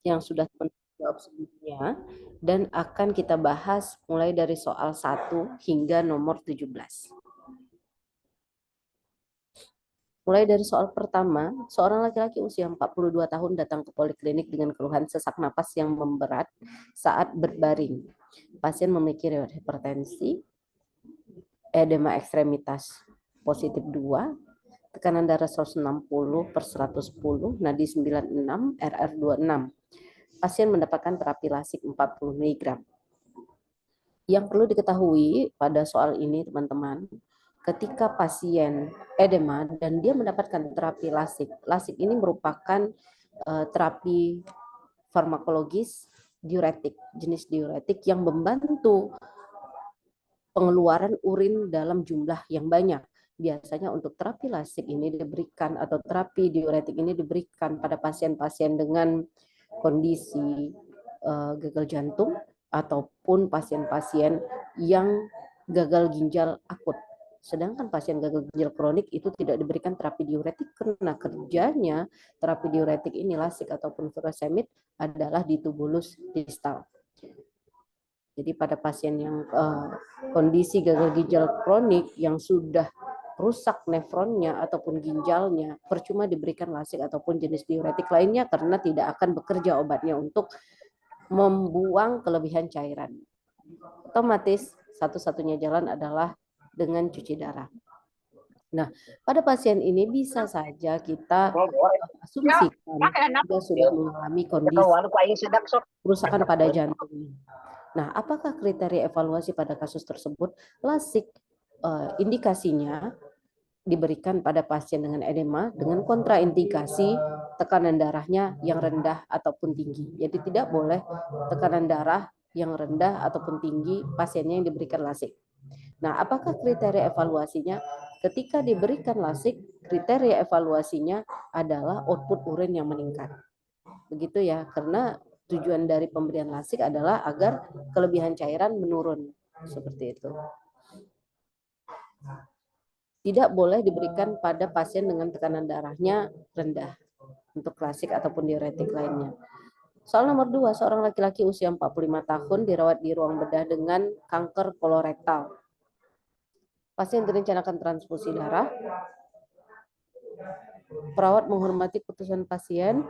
yang sudah jawab sebelumnya dan akan kita bahas mulai dari soal 1 hingga nomor 17. Mulai dari soal pertama, seorang laki-laki usia 42 tahun datang ke poliklinik dengan keluhan sesak napas yang memberat saat berbaring. Pasien memiliki riwayat hipertensi, edema ekstremitas positif 2, tekanan darah 160/110, nadi 96, RR 26. Pasien mendapatkan terapi lasik 40 mg. Yang perlu diketahui pada soal ini, teman-teman, ketika pasien edema dan dia mendapatkan terapi lasik, lasik ini merupakan terapi farmakologis diuretik, jenis diuretik yang membantu pengeluaran urin dalam jumlah yang banyak. Biasanya untuk terapi lasik ini diberikan atau terapi diuretik ini diberikan pada pasien-pasien dengan kondisi gagal jantung ataupun pasien-pasien yang gagal ginjal akut. Sedangkan pasien gagal ginjal kronik itu tidak diberikan terapi diuretik karena kerjanya terapi diuretik ini lasik ataupun furosemid adalah di tubulus distal. Jadi pada pasien yang kondisi gagal ginjal kronik yang sudah rusak nefronnya ataupun ginjalnya, percuma diberikan lasik ataupun jenis diuretik lainnya karena tidak akan bekerja obatnya untuk membuang kelebihan cairan. Otomatis satu-satunya jalan adalah dengan cuci darah. Nah, pada pasien ini bisa saja kita asumsikan dia sudah mengalami kondisi kerusakan pada jantung. Nah, apakah kriteria evaluasi pada kasus tersebut? Lasik indikasinya diberikan pada pasien dengan edema dengan kontraindikasi tekanan darahnya yang rendah ataupun tinggi. Jadi tidak boleh tekanan darah yang rendah ataupun tinggi pasiennya yang diberikan lasik. Nah, apakah kriteria evaluasinya? Ketika diberikan lasik, kriteria evaluasinya adalah output urin yang meningkat. Begitu ya, karena tujuan dari pemberian lasik adalah agar kelebihan cairan menurun. Seperti itu. Tidak boleh diberikan pada pasien dengan tekanan darahnya rendah untuk lasik ataupun diuretik lainnya. Soal nomor 2, seorang laki-laki usia 45 tahun dirawat di ruang bedah dengan kanker kolorektal. Pasien direncanakan transfusi darah. Perawat menghormati keputusan pasien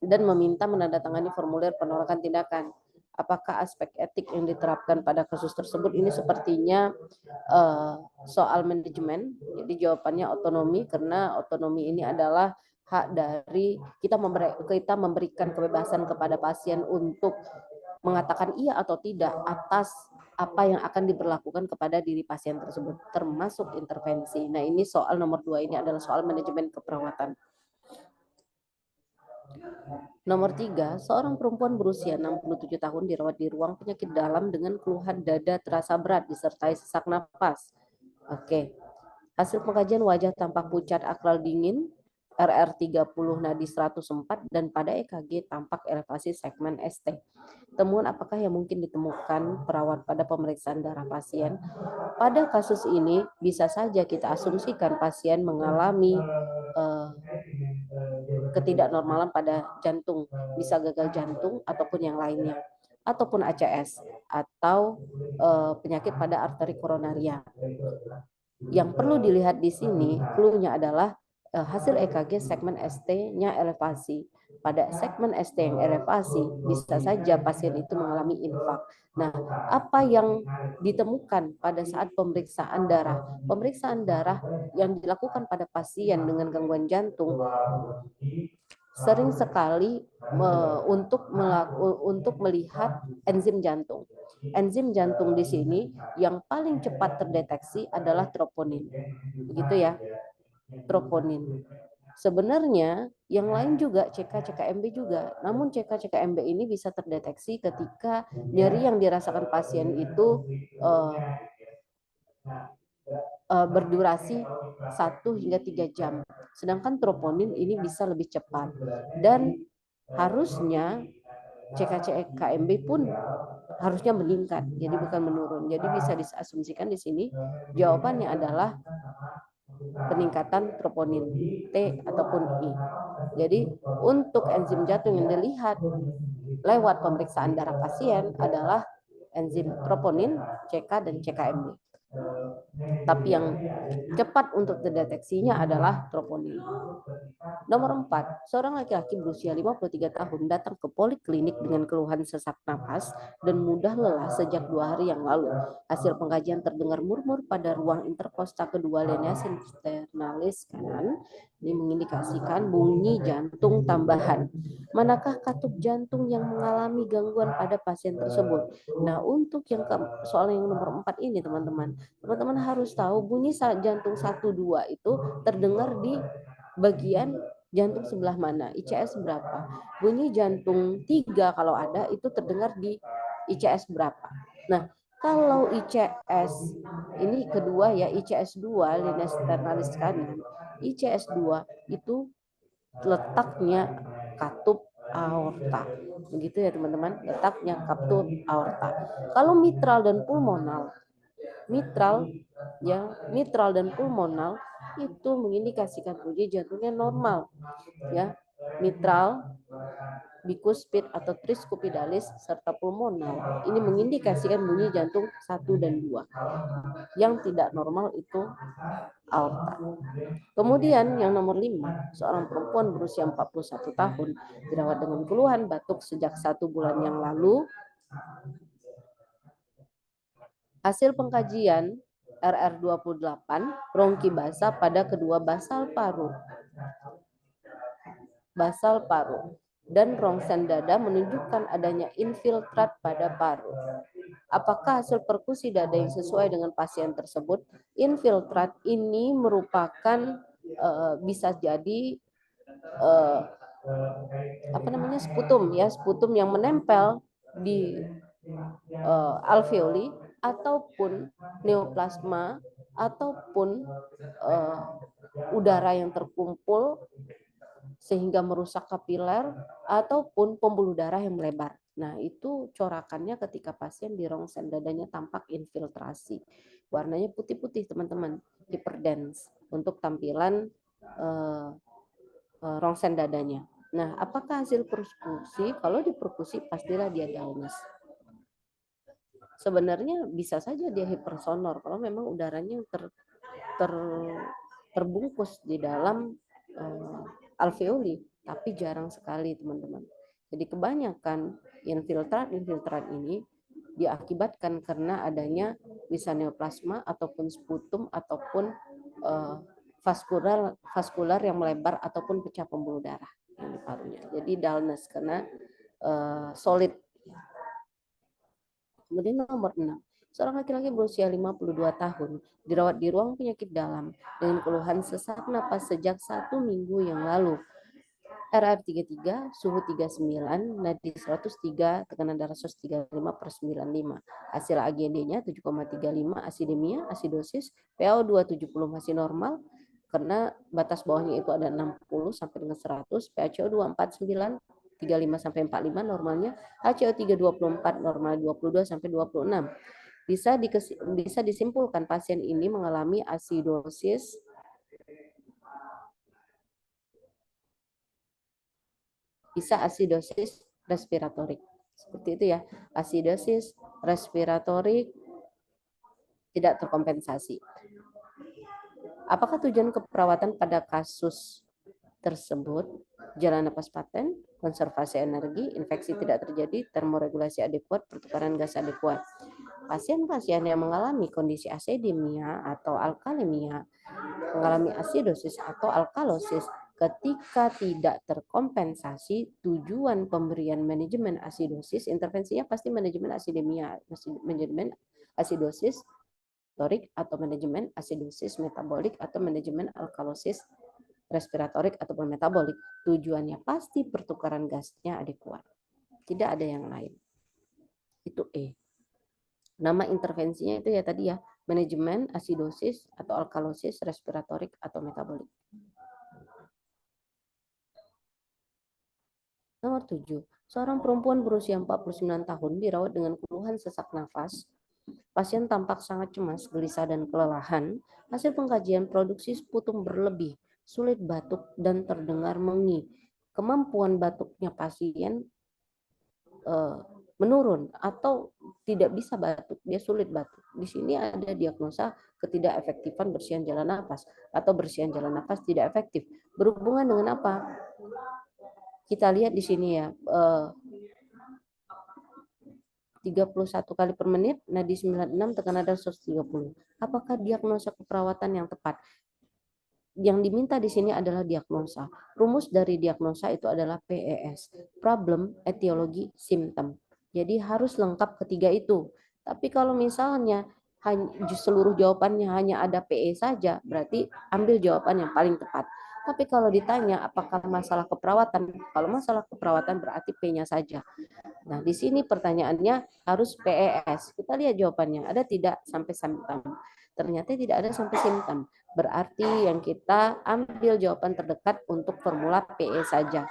dan meminta menandatangani formulir penolakan tindakan. Apakah aspek etik yang diterapkan pada kasus tersebut? Ini sepertinya soal manajemen. Jadi jawabannya otonomi, karena otonomi ini adalah hak dari kita memberikan kebebasan kepada pasien untuk mengatakan iya atau tidak atas apa yang akan diberlakukan kepada diri pasien tersebut, termasuk intervensi. Nah, ini soal nomor 2 ini adalah soal manajemen keperawatan. Nomor 3, seorang perempuan berusia 67 tahun dirawat di ruang penyakit dalam dengan keluhan dada terasa berat disertai sesak napas. Oke. Hasil pengkajian wajah tampak pucat akral dingin, RR 30 nadi 104 dan pada EKG tampak elevasi segmen ST. Temuan apakah yang mungkin ditemukan perawat pada pemeriksaan darah pasien? Pada kasus ini bisa saja kita asumsikan pasien mengalami ketidaknormalan pada jantung, bisa gagal jantung ataupun yang lainnya, ataupun ACS atau penyakit pada arteri koronaria. Yang perlu dilihat di sini, clue-nya adalah hasil EKG segmen ST-nya elevasi. Pada segmen ST yang elevasi, bisa saja pasien itu mengalami infak. Nah, apa yang ditemukan pada saat pemeriksaan darah? Pemeriksaan darah yang dilakukan pada pasien dengan gangguan jantung sering sekali untuk melihat enzim jantung. Enzim jantung di sini yang paling cepat terdeteksi adalah troponin. Begitu ya, troponin. Sebenarnya yang lain juga CK-CKMB juga. Namun CK-CKMB ini bisa terdeteksi ketika nyeri yang dirasakan pasien itu berdurasi 1 hingga 3 jam. Sedangkan troponin ini bisa lebih cepat. Dan harusnya CK-CKMB pun harusnya meningkat, jadi bukan menurun. Jadi bisa diasumsikan di sini jawabannya adalah peningkatan troponin T ataupun I. Jadi untuk enzim jantung yang dilihat lewat pemeriksaan darah pasien adalah enzim troponin, CK dan CKMB. Tapi yang cepat untuk terdeteksinya adalah troponin. Nomor 4, seorang laki-laki berusia 53 tahun datang ke poliklinik dengan keluhan sesak napas dan mudah lelah sejak 2 hari yang lalu. Hasil pengkajian terdengar murmur pada ruang interkosta kedua linea sternalis kanan. Ini mengindikasikan bunyi jantung tambahan. Manakah katup jantung yang mengalami gangguan pada pasien tersebut? Nah, untuk yang soal yang nomor 4 ini teman-teman harus tahu bunyi jantung 1-2 itu terdengar di bagian jantung sebelah mana, ICS berapa. Bunyi jantung 3 kalau ada itu terdengar di ICS berapa. Nah, kalau ICS ini kedua ya, ICS 2 linea sternalis kanan, ICS 2 itu letaknya katup aorta. Begitu ya teman-teman, letaknya katup aorta. Kalau mitral dan pulmonal, mitral dan pulmonal itu mengindikasikan bunyi jantungnya normal ya. Mitral, bikuspid atau triskupidalis serta pulmonal ini mengindikasikan bunyi jantung 1 dan 2. Yang tidak normal itu aorta. Kemudian yang nomor 5, seorang perempuan berusia 41 tahun dirawat dengan keluhan batuk sejak 1 bulan yang lalu. Hasil pengkajian RR28 bronki basal pada kedua basal paru dan rongsen dada menunjukkan adanya infiltrat pada paru. Apakah hasil perkusi dada yang sesuai dengan pasien tersebut? Infiltrat ini merupakan bisa jadi sputum yang menempel di alveoli ataupun neoplasma ataupun udara yang terkumpul sehingga merusak kapiler ataupun pembuluh darah yang melebar. Nah, itu corakannya ketika pasien di rongsen dadanya tampak infiltrasi. Warnanya putih-putih, teman-teman, hyperdense untuk tampilan rongsen dadanya. Nah, apakah hasil perkusi? Kalau di perkusi pastilah dia dullness. Sebenarnya bisa saja dia hipersonor kalau memang udaranya terbungkus di dalam alveoli, tapi jarang sekali teman-teman. Jadi kebanyakan infiltrat ini diakibatkan karena adanya bisa neoplasma ataupun sputum ataupun vaskular yang melebar ataupun pecah pembuluh darah yang di parunya. Jadi dullness karena solid. Kemudian nomor 6, seorang laki-laki berusia 52 tahun dirawat di ruang penyakit dalam dengan keluhan sesak napas sejak 1 minggu yang lalu. RR33, suhu 39, nadi 103, tekanan darah 135/95. Hasil AGD-nya 7,35, asidemia, asidosis, PaO2 70 masih normal karena batas bawahnya itu ada 60 sampai dengan 100, PaCO2 49, 35 sampai 45 normalnya, HCO3 24 normal 22 sampai 26. Bisa disimpulkan pasien ini mengalami asidosis respiratorik. Seperti itu ya, asidosis respiratorik tidak terkompensasi. Apakah tujuan keperawatan pada kasus tersebut? Jalan napas paten, konservasi energi, infeksi tidak terjadi, termoregulasi adekuat, pertukaran gas adekuat. Pasien-pasien yang mengalami kondisi asidemia atau alkalemia, mengalami asidosis atau alkalosis, ketika tidak terkompensasi, tujuan pemberian manajemen asidosis, intervensinya pasti manajemen asidemia, manajemen asidosis respiratorik atau manajemen asidosis metabolik atau manajemen alkalosis respiratorik ataupun metabolik. Tujuannya pasti pertukaran gasnya adekuat. Tidak ada yang lain. Itu E. Nama intervensinya itu ya tadi ya, manajemen asidosis atau alkalosis respiratorik atau metabolik. Nomor 7. Seorang perempuan berusia 49 tahun dirawat dengan keluhan sesak nafas Pasien tampak sangat cemas, gelisah, dan kelelahan. Hasil pengkajian produksi sputum berlebih, sulit batuk, dan terdengar mengi. Kemampuan batuknya pasien menurun atau tidak bisa batuk, dia sulit batuk. Di sini ada diagnosa ketidakefektifan bersihan jalan nafas atau bersihan jalan nafas tidak efektif. Berhubungan dengan apa? Kita lihat di sini ya, 31 kali per menit, nadi 96, tekanan darah 130. Apakah diagnosa keperawatan yang tepat? Yang diminta di sini adalah diagnosa. Rumus dari diagnosa itu adalah PES, problem, etiologi, simptom. Jadi harus lengkap ketiga itu. Tapi kalau misalnya seluruh jawabannya hanya ada PE saja, berarti ambil jawaban yang paling tepat. Tapi kalau ditanya apakah masalah keperawatan, kalau masalah keperawatan berarti P-nya saja. Nah, di sini pertanyaannya harus PES. Kita lihat jawabannya, ada tidak sampai simptom. Ternyata tidak ada sampai simptom. Berarti yang kita ambil jawaban terdekat untuk formula PE saja.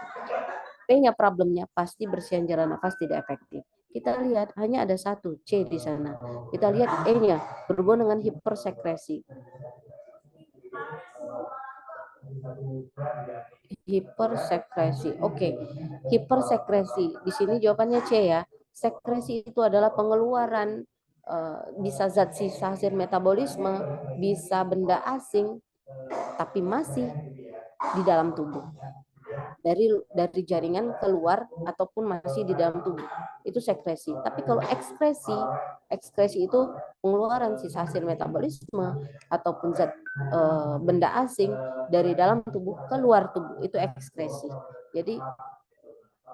P-nya problemnya pasti bersihan jalan nafas tidak efektif. Kita lihat hanya ada satu C di sana. Kita lihat E-nya berhubungan dengan hipersekresi. Hipersekresi. Oke. Hipersekresi. Di sini jawabannya C ya. Sekresi itu adalah pengeluaran bisa zat sisa hasil metabolisme, bisa benda asing tapi masih di dalam tubuh. Dari jaringan keluar ataupun masih di dalam tubuh. Itu sekresi. Tapi kalau ekskresi itu pengeluaran sisa hasil metabolisme ataupun zat benda asing dari dalam tubuh keluar tubuh, itu ekskresi. Jadi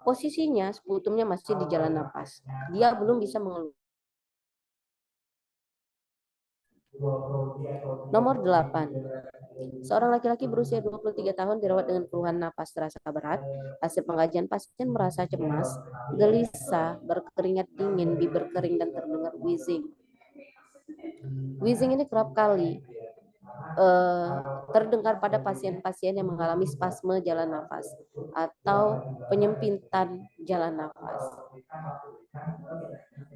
posisinya sputumnya masih di jalan nafas. Dia belum bisa mengeluarkan. Nomor 8. Seorang laki-laki berusia 23 tahun dirawat dengan keluhan napas terasa berat. Hasil pengkajian, pasien merasa cemas, gelisah, berkeringat dingin, bibir kering, dan terdengar wheezing. Wheezing ini kerap kali terdengar pada pasien-pasien yang mengalami spasme jalan nafas atau penyempitan jalan nafas.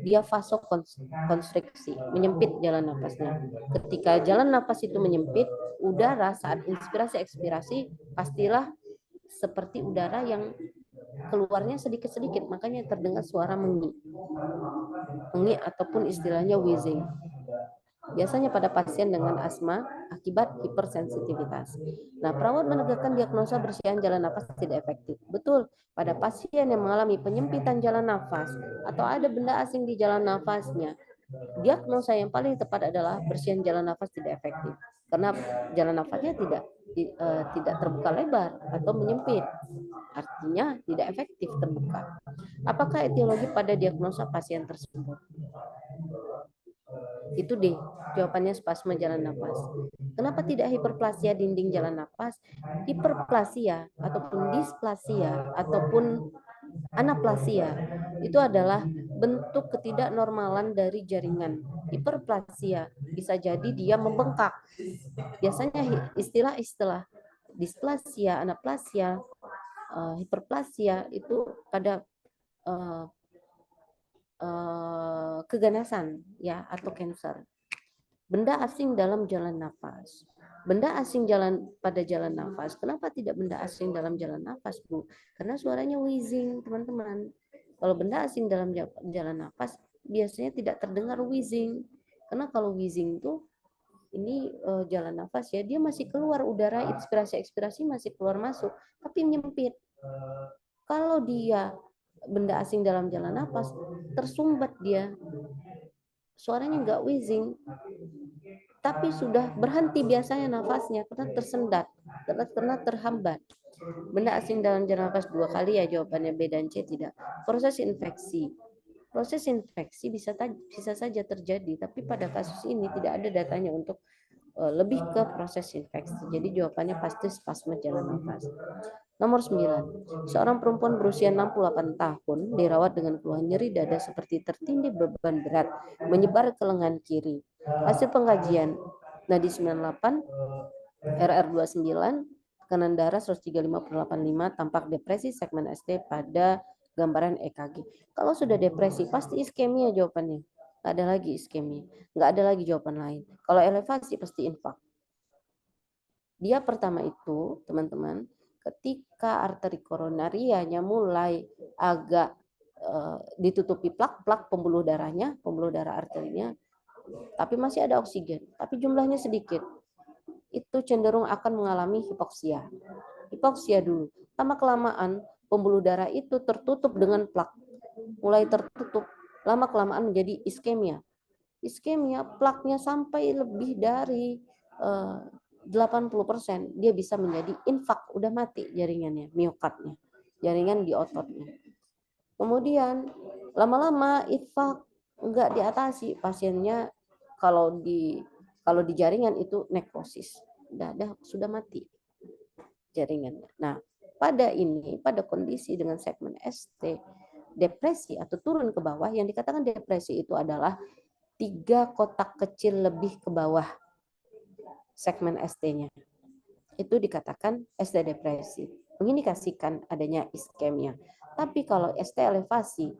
Dia vasokonstriksi, menyempit jalan nafasnya. Ketika jalan nafas itu menyempit, udara saat inspirasi ekspirasi pastilah seperti udara yang keluarnya sedikit-sedikit, makanya terdengar suara mengi ataupun istilahnya wheezing. Biasanya pada pasien dengan asma akibat hipersensitivitas. Nah, perawat menegakkan diagnosa bersihan jalan nafas tidak efektif. Betul, pada pasien yang mengalami penyempitan jalan nafas atau ada benda asing di jalan nafasnya, diagnosa yang paling tepat adalah bersihan jalan nafas tidak efektif. Karena jalan nafasnya tidak terbuka lebar atau menyempit. Artinya tidak efektif terbuka. Apakah etiologi pada diagnosa pasien tersebut? Itu D, jawabannya spasme jalan nafas. Kenapa tidak hiperplasia dinding jalan nafas? Hiperplasia ataupun displasia ataupun anaplasia itu adalah bentuk ketidaknormalan dari jaringan. Hiperplasia bisa jadi dia membengkak. Biasanya istilah-istilah displasia, anaplasia, hiperplasia itu pada keganasan ya atau cancer. Benda asing dalam jalan nafas. Benda asing pada jalan nafas. Kenapa tidak benda asing dalam jalan nafas, Bu? Karena suaranya wheezing, teman-teman. Kalau benda asing dalam jalan nafas biasanya tidak terdengar wheezing. Karena kalau wheezing itu ini jalan nafas ya, dia masih keluar udara, inspirasi ekspirasi masih keluar masuk, tapi menyempit. Kalau dia benda asing dalam jalan nafas, tersumbat dia. Suaranya enggak wheezing, tapi sudah berhenti biasanya nafasnya karena tersendat, karena terhambat. Benda asing dalam jalan nafas 2 kali ya, jawabannya B dan C tidak. Proses infeksi. Proses infeksi bisa saja terjadi, tapi pada kasus ini tidak ada datanya untuk lebih ke proses infeksi. Jadi jawabannya pasti spasme jalan nafas. Nomor 9. Seorang perempuan berusia 68 tahun dirawat dengan keluhan nyeri dada seperti tertindih beban berat menyebar ke lengan kiri. Hasil pengkajian nadi 98, RR 29, tekanan darah 135/85, tampak depresi segmen SD pada gambaran EKG. Kalau sudah depresi pasti iskemia jawabannya. nggak ada lagi iskemia, nggak ada lagi jawaban lain. Kalau elevasi pasti infak. Dia pertama itu, teman-teman, ketika arteri koronarianya mulai agak ditutupi plak-plak pembuluh darahnya, pembuluh darah arterinya, tapi masih ada oksigen, tapi jumlahnya sedikit, itu cenderung akan mengalami hipoksia. Hipoksia dulu, lama-kelamaan pembuluh darah itu tertutup dengan plak, mulai tertutup, lama-kelamaan menjadi iskemia. Iskemia, plaknya sampai lebih dari 80%, dia bisa menjadi infak, udah mati jaringannya, miokardnya, jaringan di ototnya. Kemudian lama-lama infak enggak diatasi, pasiennya kalau di jaringan itu nekrosis, sudah mati jaringannya. Nah, pada kondisi dengan segmen ST depresi atau turun ke bawah, yang dikatakan depresi itu adalah 3 kotak kecil lebih ke bawah segmen ST-nya. Itu dikatakan ST depresi, mengindikasikan adanya iskemia. Tapi kalau ST elevasi,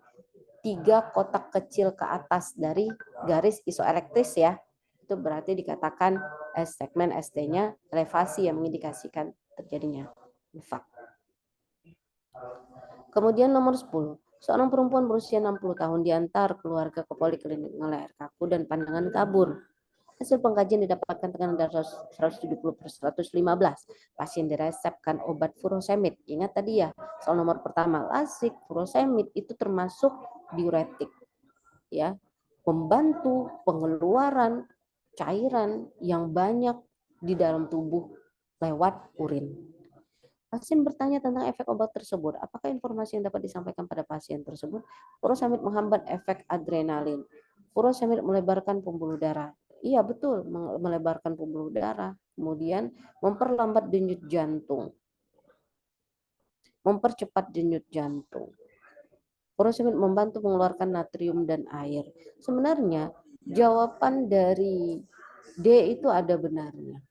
3 kotak kecil ke atas dari garis isoelektris ya, itu berarti dikatakan segmen ST-nya elevasi yang mengindikasikan terjadinya infak. Kemudian nomor 10, seorang perempuan berusia 60 tahun diantar keluarga ke poliklinik leher kaku dan pandangan kabur. Hasil pengkajian didapatkan tekanan darah 170/115. Pasien diresepkan obat furosemid. Ingat tadi ya, soal nomor pertama, lasik, furosemid itu termasuk diuretik. Ya, membantu pengeluaran cairan yang banyak di dalam tubuh lewat urin. Pasien bertanya tentang efek obat tersebut. Apakah informasi yang dapat disampaikan pada pasien tersebut? Furosemid menghambat efek adrenalin. Furosemid melebarkan pembuluh darah. Iya betul, melebarkan pembuluh darah. Kemudian memperlambat denyut jantung. Mempercepat denyut jantung. Furosemid membantu mengeluarkan natrium dan air. Sebenarnya jawaban dari D itu ada benarnya.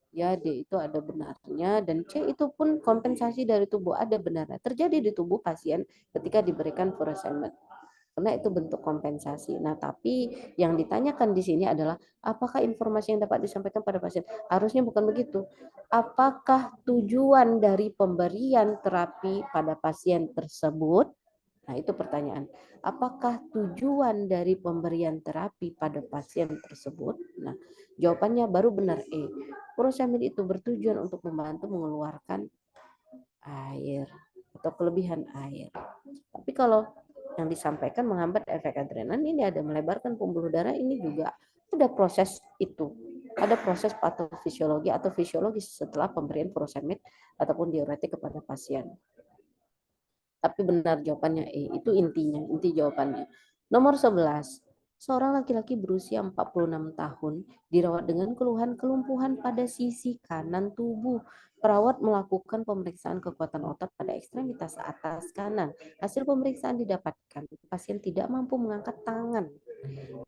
Ya, D itu ada benarnya, dan C itu pun kompensasi dari tubuh ada benarnya. Terjadi di tubuh pasien ketika diberikan furosemid. Karena itu bentuk kompensasi. Nah, tapi yang ditanyakan di sini adalah apakah informasi yang dapat disampaikan pada pasien? Harusnya bukan begitu. Apakah tujuan dari pemberian terapi pada pasien tersebut? Nah, itu pertanyaan. Apakah tujuan dari pemberian terapi pada pasien tersebut? Nah, jawabannya baru benar E. Furosemid itu bertujuan untuk membantu mengeluarkan air atau kelebihan air. Tapi kalau yang disampaikan menghambat efek adrenalin, ini ada melebarkan pembuluh darah, ini juga ada proses itu. Ada proses patofisiologi atau fisiologis setelah pemberian furosemid ataupun diuretik kepada pasien. Tapi benar jawabannya E, itu intinya, inti jawabannya. Nomor 11, seorang laki-laki berusia 46 tahun dirawat dengan keluhan kelumpuhan pada sisi kanan tubuh. Perawat melakukan pemeriksaan kekuatan otot pada ekstremitas atas kanan. Hasil pemeriksaan didapatkan pasien tidak mampu mengangkat tangan,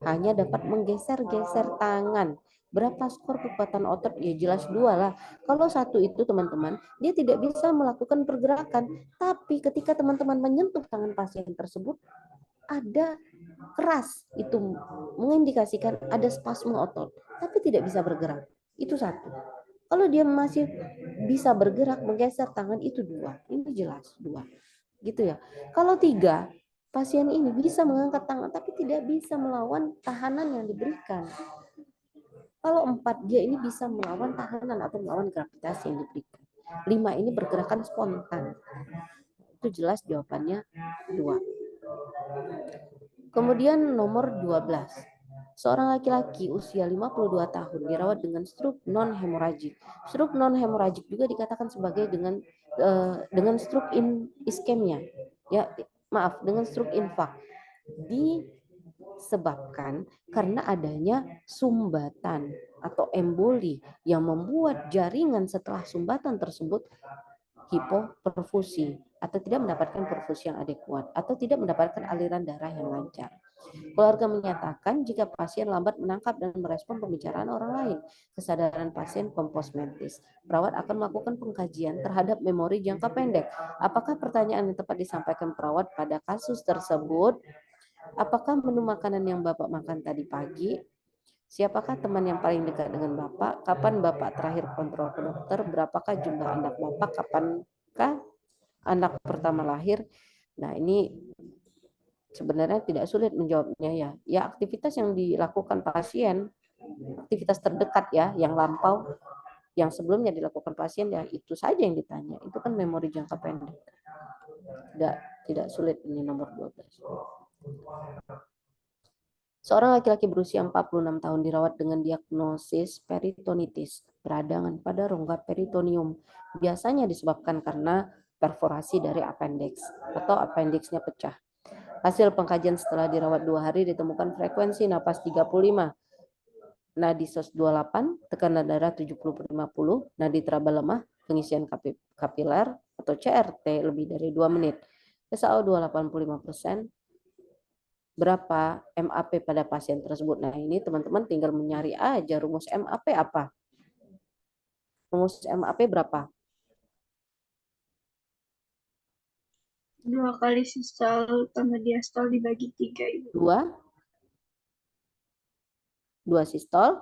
hanya dapat menggeser-geser tangan. Berapa skor kekuatan otot? Ya jelas 2 lah. Kalau 1 itu teman-teman, dia tidak bisa melakukan pergerakan. Tapi ketika teman-teman menyentuh tangan pasien tersebut, ada keras. Itu mengindikasikan ada spasme otot. Tapi tidak bisa bergerak. Itu 1. Kalau dia masih bisa bergerak, menggeser tangan, itu 2. Ini jelas 2. Gitu ya. Kalau 3, pasien ini bisa mengangkat tangan tapi tidak bisa melawan tahanan yang diberikan. Kalau 4, dia ini bisa melawan tahanan atau melawan gravitasi yang diberikan. 5, ini bergerakan spontan. Itu jelas jawabannya 2. Kemudian nomor 12. Seorang laki-laki usia 52 tahun dirawat dengan stroke non-hemoragik. Stroke non-hemoragik juga dikatakan sebagai dengan stroke iskemia. Ya, maaf, dengan stroke infak. Disebabkan karena adanya sumbatan atau emboli yang membuat jaringan setelah sumbatan tersebut hipoperfusi atau tidak mendapatkan perfusi yang adekuat atau tidak mendapatkan aliran darah yang lancar. Keluarga menyatakan jika pasien lambat menangkap dan merespon pembicaraan orang lain, kesadaran pasien kompos mentis. Perawat akan melakukan pengkajian terhadap memori jangka pendek. Apakah pertanyaan yang tepat disampaikan perawat pada kasus tersebut? Apakah menu makanan yang Bapak makan tadi pagi? Siapakah teman yang paling dekat dengan Bapak? Kapan Bapak terakhir kontrol ke dokter? Berapakah jumlah anak Bapak? Kapankah anak pertama lahir? Nah, ini sebenarnya tidak sulit menjawabnya ya. Ya, aktivitas yang dilakukan pasien, aktivitas terdekat ya, yang lampau, yang sebelumnya dilakukan pasien ya itu saja yang ditanya. Itu kan memori jangka pendek. Tidak tidak sulit ini nomor 12. Seorang laki-laki berusia 46 tahun dirawat dengan diagnosis peritonitis, peradangan pada rongga peritoneum. Biasanya disebabkan karena perforasi dari appendix atau appendixnya pecah. Hasil pengkajian setelah dirawat 2 hari ditemukan frekuensi napas 35, nadi SOS 28, tekanan darah 70/50, nadi teraba lemah, pengisian kapiler atau CRT lebih dari 2 menit. SAO 285%. Berapa MAP pada pasien tersebut? Nah, ini teman-teman tinggal mencari aja rumus MAP apa. Rumus MAP berapa? 2 kali sistol tambah diastol dibagi 3, Ibu. 2 sistol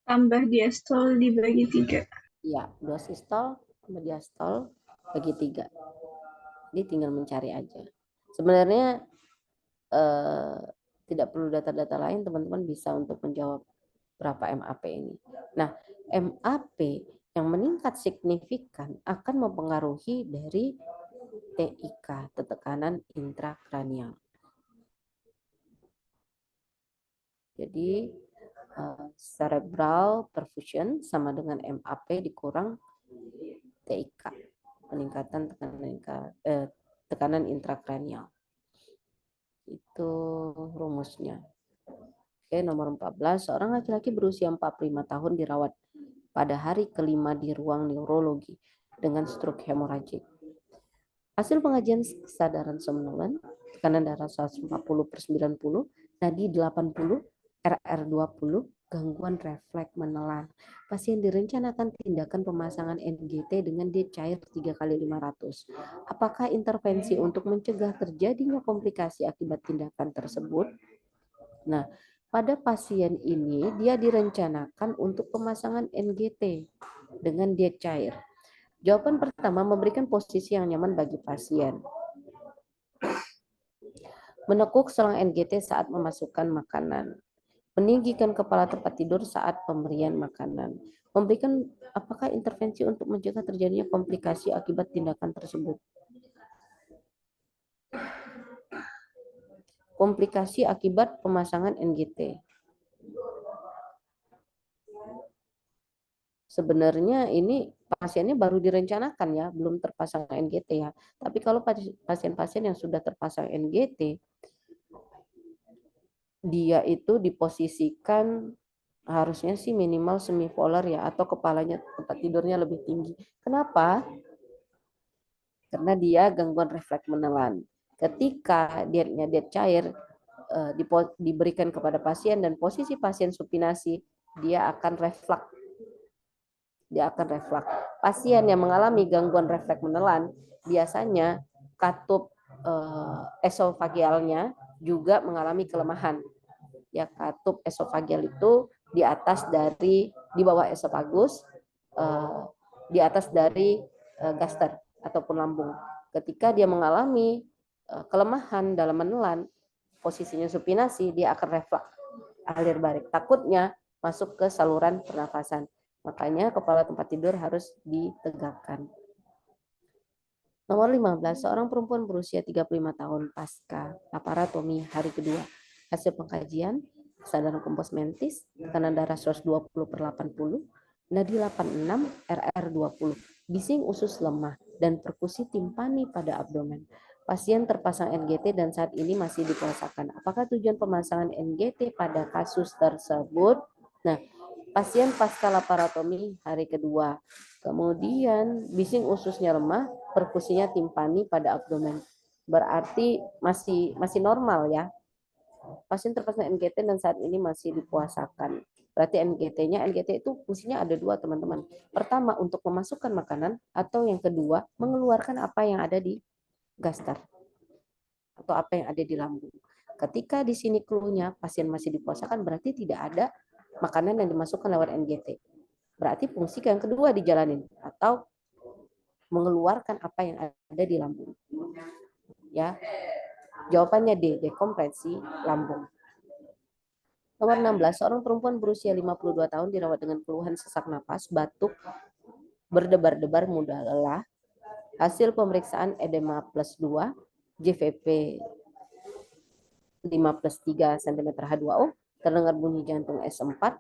Tambah diastol dibagi 3. ya, 2 sistol tambah diastol bagi 3. Jadi tinggal mencari aja. Sebenarnya tidak perlu data-data lain, teman-teman bisa untuk menjawab berapa MAP ini. Nah, MAP yang meningkat signifikan akan mempengaruhi dari TIK, tekanan intrakranial. Jadi cerebral perfusion sama dengan MAP dikurang TIK, peningkatan tekanan intrakranial. Itu rumusnya. Oke, nomor 14, seorang laki-laki berusia 45 tahun dirawat pada hari kelima di ruang neurologi dengan stroke hemoragik. Hasil pengajian kesadaran somnolen, tekanan darah 140/90, nadi 80, RR20, gangguan refleks menelan. Pasien direncanakan tindakan pemasangan NGT dengan diet cair 3x500. Apakah intervensi untuk mencegah terjadinya komplikasi akibat tindakan tersebut? Nah, pada pasien ini dia direncanakan untuk pemasangan NGT dengan diet cair. Jawaban pertama, memberikan posisi yang nyaman bagi pasien. Menekuk selang NGT saat memasukkan makanan. Meninggikan kepala tempat tidur saat pemberian makanan. Memberikan apakah intervensi untuk mencegah terjadinya komplikasi akibat tindakan tersebut? Komplikasi akibat pemasangan NGT. Sebenarnya ini pasiennya baru direncanakan ya, belum terpasang NGT ya. Tapi kalau pasien-pasien yang sudah terpasang NGT, dia itu diposisikan harusnya sih minimal semipolar ya, atau kepalanya tempat tidurnya lebih tinggi. Kenapa? Karena dia gangguan refleks menelan. Ketika dietnya diet cair diberikan kepada pasien dan posisi pasien supinasi, dia akan refleks. Pasien yang mengalami gangguan refleks menelan biasanya katup esofagealnya juga mengalami kelemahan. Ya, katup esofageal itu di atas dari di bawah esofagus, di atas dari gaster ataupun lambung. Ketika dia mengalami kelemahan dalam menelan, posisinya supinasi, dia akan refleks alir balik. Takutnya masuk ke saluran pernafasan. Makanya kepala tempat tidur harus ditegakkan. Nomor 15, seorang perempuan berusia 35 tahun pasca laparotomi hari kedua. Hasil pengkajian, kesadaran kompos mentis, tekanan darah 120/80, nadi 86, RR20, bising usus lemah, dan perkusi timpani pada abdomen. Pasien terpasang NGT dan saat ini masih dipuasakan. Apakah tujuan pemasangan NGT pada kasus tersebut? Nah, pasien pasca laparotomi hari kedua. Kemudian bising ususnya lemah, perkusinya timpani pada abdomen. Berarti masih normal ya. Pasien terpasang NGT dan saat ini masih dipuasakan. Berarti NGT itu fungsinya ada dua, teman-teman. Pertama, untuk memasukkan makanan, atau yang kedua, mengeluarkan apa yang ada di gaster. atau apa yang ada di lambung. Ketika di sini clue-nya pasien masih dipuasakan, berarti tidak ada makanan yang dimasukkan lewat NGT. Berarti fungsi yang kedua dijalanin, atau mengeluarkan apa yang ada di lambung. Ya, jawabannya D, dekompresi lambung. Nomor 16, seorang perempuan berusia 52 tahun dirawat dengan keluhan sesak napas, batuk, berdebar-debar mudah lelah. Hasil pemeriksaan edema plus 2, JVP 5+3 cm H2O, terdengar bunyi jantung S4.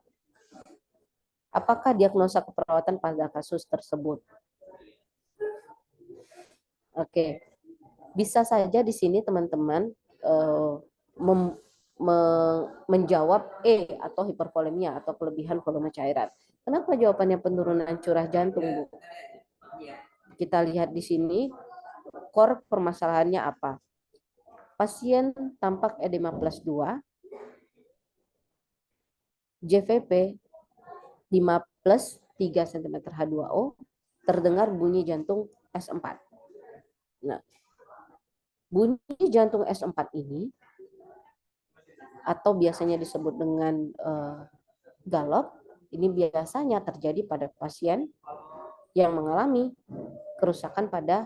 Apakah diagnosa keperawatan pada kasus tersebut? Oke, bisa saja di sini teman-teman menjawab E atau hipervolemia atau kelebihan volume cairan. Kenapa jawabannya penurunan curah jantung, Bu? Kita lihat di sini, core permasalahannya apa? Pasien tampak edema plus 2, JVP 5+3 cm H2O, terdengar bunyi jantung S4. Nah, bunyi jantung S4 ini atau biasanya disebut dengan galop, ini biasanya terjadi pada pasien yang mengalami kerusakan pada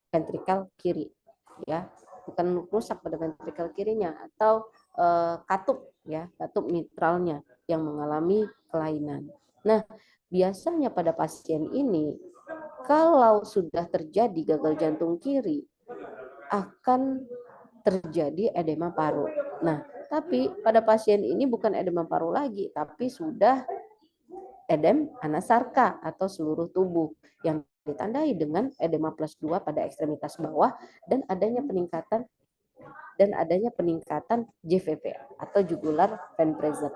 ventrikel kiri, ya, bukan rusak pada ventrikel kirinya, atau katup, ya, katup mitralnya yang mengalami kelainan. Nah, biasanya pada pasien ini, kalau sudah terjadi gagal jantung kiri, akan terjadi edema paru. Nah, tapi pada pasien ini bukan edema paru lagi, tapi sudah edem anasarka atau seluruh tubuh yang ditandai dengan edema plus 2 pada ekstremitas bawah dan adanya peningkatan JVP atau jugular vein pressure.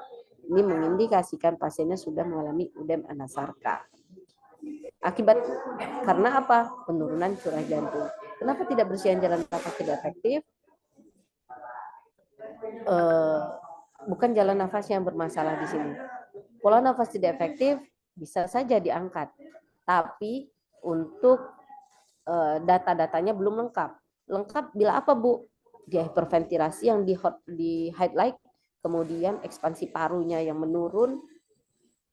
Ini mengindikasikan pasiennya sudah mengalami udem anasarka. Akibat karena apa? Penurunan curah jantung. Kenapa tidak bersihan jalan nafas tidak efektif? Bukan jalan nafas yang bermasalah di sini. Pola nafas tidak efektif bisa saja diangkat, tapi untuk data-datanya belum lengkap. Lengkap bila apa, Bu? Dia hiperventilasi yang di highlight, kemudian ekspansi parunya yang menurun,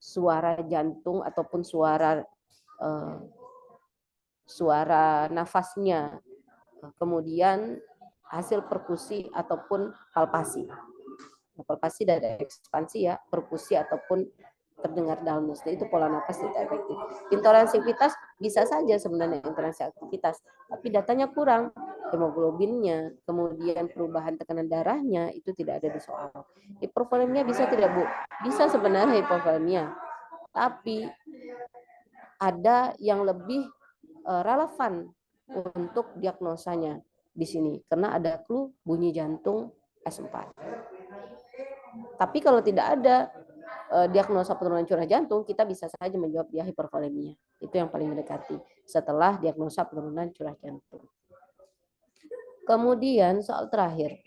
suara jantung ataupun suara nafasnya, kemudian hasil perkusi ataupun palpasi. Palpasi dari ekspansi, ya, perkusi ataupun terdengar daunus. Itu pola nafas tidak efektif. Intoleransivitas bisa saja sebenarnya intoleransi aktivitas, tapi datanya kurang. Hemoglobinnya, kemudian perubahan tekanan darahnya itu tidak ada di soal. Hipovolemia bisa tidak, Bu? Bisa sebenarnya hipovolemia, tapi ada yang lebih relevan untuk diagnosanya di sini karena ada clue bunyi jantung S4. Tapi kalau tidak ada diagnosa penurunan curah jantung, kita bisa saja menjawab dia hipervolemia. Itu yang paling mendekati setelah diagnosa penurunan curah jantung. Kemudian soal terakhir.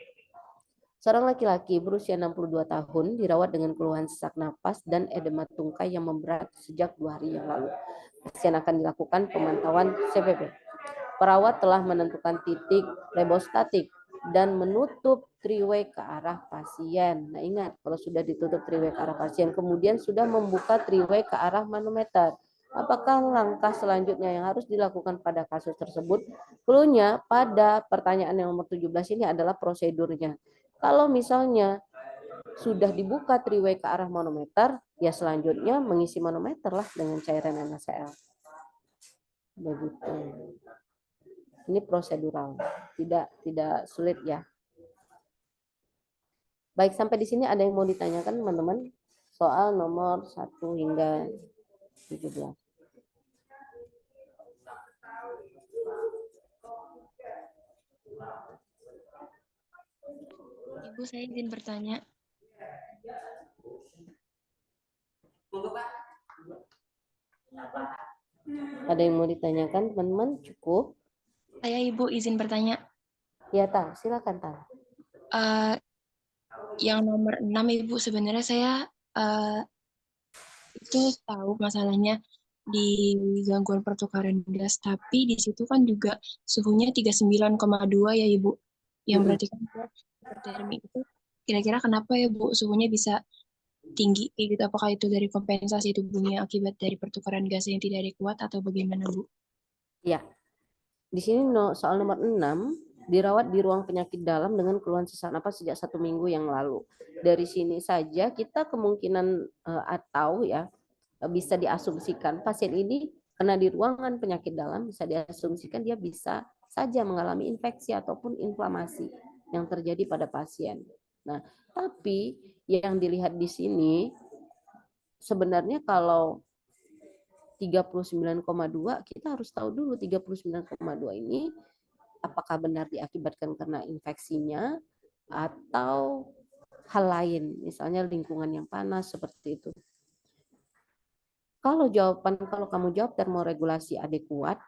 Seorang laki-laki berusia 62 tahun dirawat dengan keluhan sesak napas dan edema tungkai yang memberat sejak 2 hari yang lalu. Pasien akan dilakukan pemantauan CVP. Perawat telah menentukan titik rebostatik dan menutup triway ke arah pasien. Nah, ingat, kalau sudah ditutup triway ke arah pasien, kemudian sudah membuka triway ke arah manometer. Apakah langkah selanjutnya yang harus dilakukan pada kasus tersebut? Clue-nya pada pertanyaan yang nomor 17 ini adalah prosedurnya. Kalau misalnya sudah dibuka triway ke arah manometer, ya selanjutnya mengisi manometer lah dengan cairan NaCl. Begitu. Ini prosedural, tidak sulit, ya. Baik, sampai di sini ada yang mau ditanyakan, teman-teman? Soal nomor 1 hingga 17. Ibu, saya izin bertanya. Ada yang mau ditanyakan, teman-teman? Cukup? Saya Ibu izin bertanya. Ya, Tan. Silakan, Tan. Yang nomor 6, Ibu, sebenarnya saya itu tahu masalahnya di gangguan pertukaran gas, tapi di situ kan juga suhunya 39,2 ya, Ibu. yang berarti kan hipertermi itu kira-kira kenapa ya Bu suhunya bisa tinggi kayak gitu? Apakah itu dari kompensasi tubuhnya akibat dari pertukaran gas yang tidak adekuat atau bagaimana Bu? Ya, di sini soal nomor 6, dirawat di ruang penyakit dalam dengan keluhan sesak napas sejak 1 minggu yang lalu. Dari sini saja kita kemungkinan atau ya bisa diasumsikan pasien ini karena di ruangan penyakit dalam bisa diasumsikan dia bisa saja mengalami infeksi ataupun inflamasi yang terjadi pada pasien. Nah, tapi yang dilihat di sini sebenarnya kalau 39,2 kita harus tahu dulu 39,2 ini apakah benar diakibatkan karena infeksinya atau hal lain, misalnya lingkungan yang panas seperti itu. Kalau kamu jawab termoregulasi adekuat,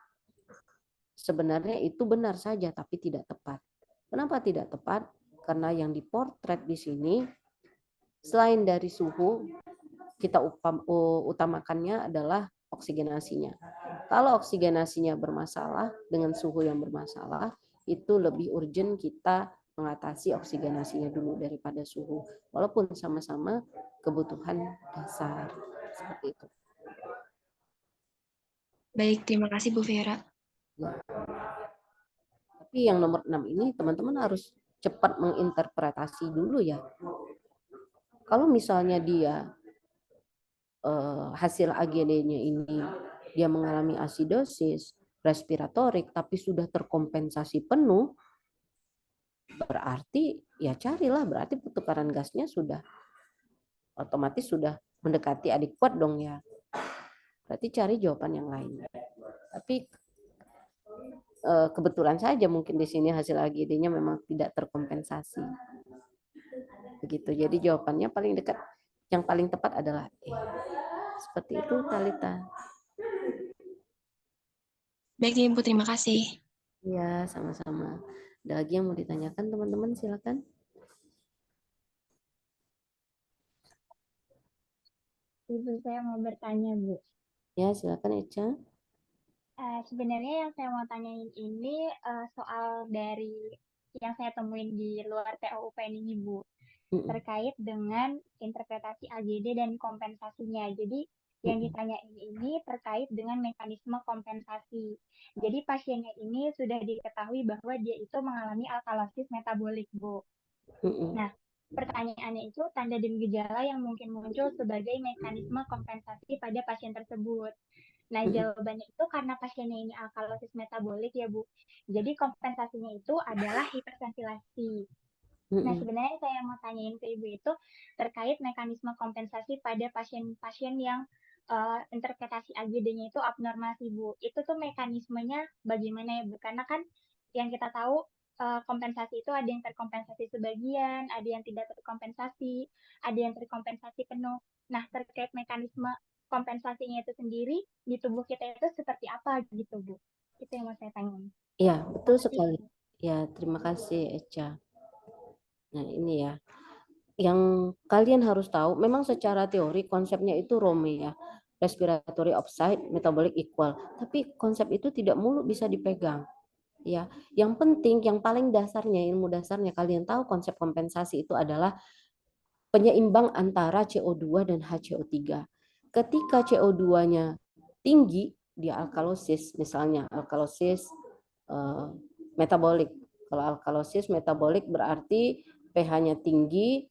sebenarnya itu benar saja tapi tidak tepat. Kenapa tidak tepat? Karena yang dipotret di sini selain dari suhu, kita utamakannya adalah oksigenasinya. Kalau oksigenasinya bermasalah dengan suhu yang bermasalah, itu lebih urgent kita mengatasi oksigenasinya dulu daripada suhu. Walaupun sama-sama kebutuhan dasar. Seperti itu. Baik, terima kasih Bu Vera. Ya. Tapi yang nomor 6 ini teman-teman harus cepat menginterpretasi dulu ya. Kalau misalnya dia hasil AGD-nya ini dia mengalami asidosis respiratorik tapi sudah terkompensasi penuh, berarti ya carilah, berarti pertukaran gasnya sudah otomatis sudah mendekati adekuat dong ya. Berarti cari jawaban yang lain. Tapi kebetulan saja mungkin di sini hasil AGD-nya memang tidak terkompensasi. Begitu. Jadi jawabannya paling dekat, yang paling tepat adalah E. Seperti itu, Talita. Baik, Ibu, terima kasih. Ya, sama-sama. Ada lagi yang mau ditanyakan, teman-teman? Silakan. Ibu, saya mau bertanya, Bu. Ya, silakan Eca. Sebenarnya yang saya mau tanyain ini soal dari yang saya temuin di luar TOUP ini, Bu. Terkait dengan interpretasi AGD dan kompensasinya. Jadi yang ditanyain ini terkait dengan mekanisme kompensasi. Jadi pasiennya ini sudah diketahui bahwa dia itu mengalami alkalosis metabolik, Bu. Nah, pertanyaannya itu tanda dan gejala yang mungkin muncul sebagai mekanisme kompensasi pada pasien tersebut. Nah, jawabannya itu karena pasiennya ini alkalosis metabolik ya, Bu. Jadi kompensasinya itu adalah hiperventilasi. Nah, sebenarnya saya mau tanyain ke Ibu itu terkait mekanisme kompensasi pada pasien-pasien yang interpretasi AGD-nya itu abnormal sih, Bu. Itu tuh mekanismenya bagaimana ya, Bu? Karena kan yang kita tahu kompensasi itu ada yang terkompensasi sebagian, ada yang tidak terkompensasi, ada yang terkompensasi penuh. Nah, terkait mekanisme kompensasinya itu sendiri di tubuh kita itu seperti apa gitu, Bu? Itu yang mau saya tanyain. Iya, betul sekali. Ya, terima kasih Eca. Nah, ini ya. Yang kalian harus tahu, memang secara teori konsepnya itu ROME ya. Respiratory oxide, metabolic equal. Tapi konsep itu tidak mulu bisa dipegang. Ya, yang penting, yang paling dasarnya, ilmu dasarnya kalian tahu konsep kompensasi itu adalah penyeimbang antara CO2 dan HCO3. Ketika CO2-nya tinggi, dia alkalosis, misalnya alkalosis metabolik. Kalau alkalosis metabolik berarti pH-nya tinggi,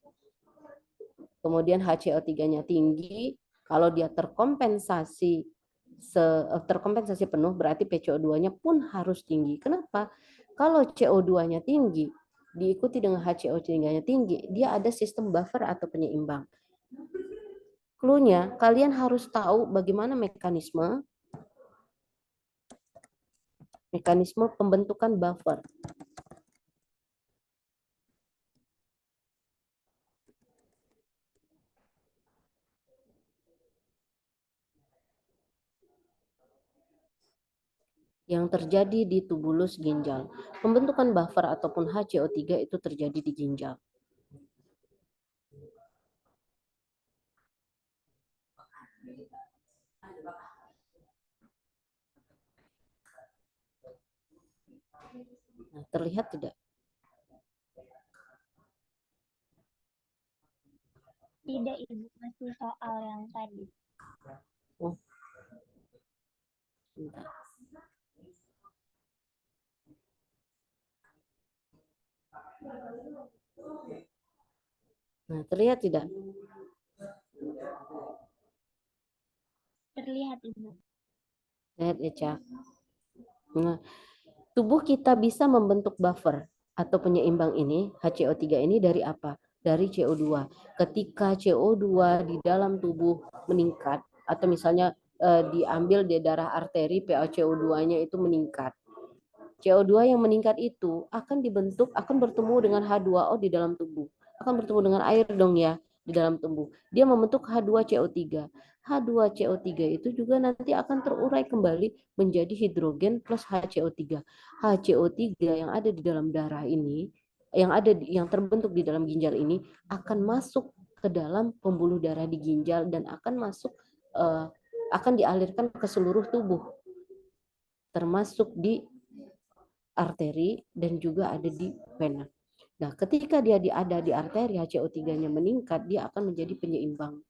kemudian HCO3-nya tinggi. Kalau dia terkompensasi penuh berarti PCO2-nya pun harus tinggi. Kenapa? Kalau CO2-nya tinggi diikuti dengan HCO3-nya tinggi, dia ada sistem buffer atau penyeimbang. Clue-nya, kalian harus tahu bagaimana mekanisme pembentukan buffer. Yang terjadi di tubulus ginjal. Pembentukan buffer ataupun HCO3 itu terjadi di ginjal. Nah, terlihat tidak? Tidak, Ibu, masih soal yang tadi. Oh, bentar. Nah, terlihat tidak? Terlihat, Ibu. Lihat ya, Cak. Nah, tubuh kita bisa membentuk buffer atau penyeimbang ini, HCO3 ini dari apa? Dari CO2. Ketika CO2 di dalam tubuh meningkat, atau misalnya diambil di darah arteri, PaCO2-nya itu meningkat. CO2 yang meningkat itu akan dibentuk, akan bertemu dengan H2O di dalam tubuh. Akan bertemu dengan air dong ya di dalam tubuh. Dia membentuk H2CO3. H2CO3 itu juga nanti akan terurai kembali menjadi hidrogen plus HCO3. HCO3 yang ada di dalam darah ini, yang terbentuk di dalam ginjal ini akan masuk ke dalam pembuluh darah di ginjal dan akan masuk akan dialirkan ke seluruh tubuh, termasuk di arteri dan juga ada di vena. Nah, ketika dia ada di arteri, HCO3-nya meningkat, dia akan menjadi penyeimbang.